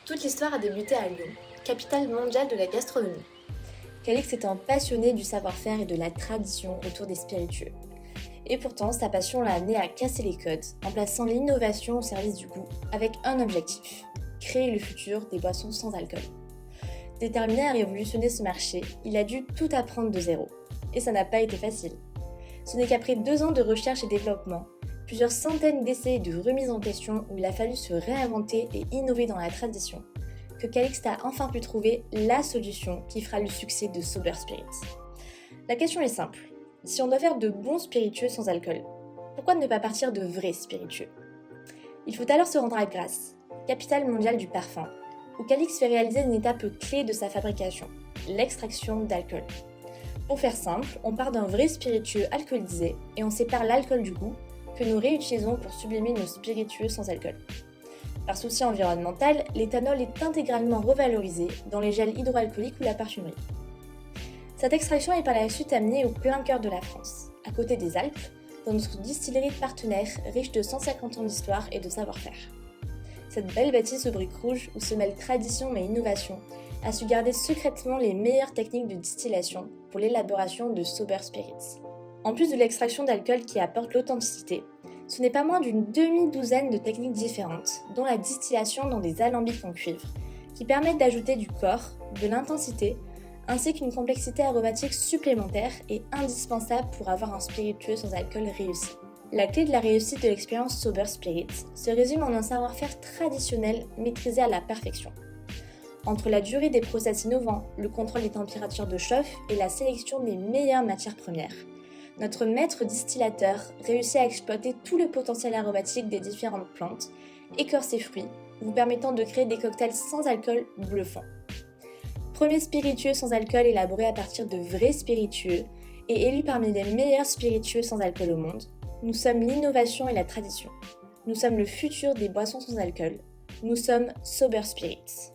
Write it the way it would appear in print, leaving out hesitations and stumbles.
Toute l'histoire a débuté à Lyon, capitale mondiale de la gastronomie. Calix est un passionné du savoir-faire et de la tradition autour des spiritueux. Et pourtant, sa passion l'a amené à casser les codes, en plaçant l'innovation au service du goût, avec un objectif, créer le futur des boissons sans alcool. Déterminé à révolutionner ce marché, il a dû tout apprendre de zéro. Et ça n'a pas été facile. Ce n'est qu'après 2 ans de recherche et développement, plusieurs centaines d'essais et de remises en question où il a fallu se réinventer et innover dans la tradition, que Calixte a enfin pu trouver la solution qui fera le succès de Sober Spirits. La question est simple, si on doit faire de bons spiritueux sans alcool, pourquoi ne pas partir de vrais spiritueux? Il faut alors se rendre à Grasse, capitale mondiale du parfum, où Calixte fait réaliser une étape clé de sa fabrication, l'extraction d'alcool. Pour faire simple, on part d'un vrai spiritueux alcoolisé et on sépare l'alcool du goût que nous réutilisons pour sublimer nos spiritueux sans alcool. Par souci environnemental, l'éthanol est intégralement revalorisé dans les gels hydroalcooliques ou la parfumerie. Cette extraction est par la suite amenée au plein cœur de la France, à côté des Alpes, dans notre distillerie partenaire riche de 150 ans d'histoire et de savoir-faire. Cette belle bâtisse aux briques rouges où se mêlent tradition et innovation a su garder secrètement les meilleures techniques de distillation pour l'élaboration de Sober Spirits. En plus de l'extraction d'alcool qui apporte l'authenticité, ce n'est pas moins d'une demi-douzaine de techniques différentes, dont la distillation dans des alambics en cuivre, qui permettent d'ajouter du corps, de l'intensité, ainsi qu'une complexité aromatique supplémentaire et indispensable pour avoir un spiritueux sans alcool réussi. La clé de la réussite de l'expérience Sober Spirits se résume en un savoir-faire traditionnel maîtrisé à la perfection. Entre la durée des process innovants, le contrôle des températures de chauffe et la sélection des meilleures matières premières, notre maître distillateur réussit à exploiter tout le potentiel aromatique des différentes plantes, écorces et fruits, vous permettant de créer des cocktails sans alcool bluffants. Premier spiritueux sans alcool élaboré à partir de vrais spiritueux et élu parmi les meilleurs spiritueux sans alcool au monde, nous sommes l'innovation et la tradition. Nous sommes le futur des boissons sans alcool. Nous sommes Sober Spirits.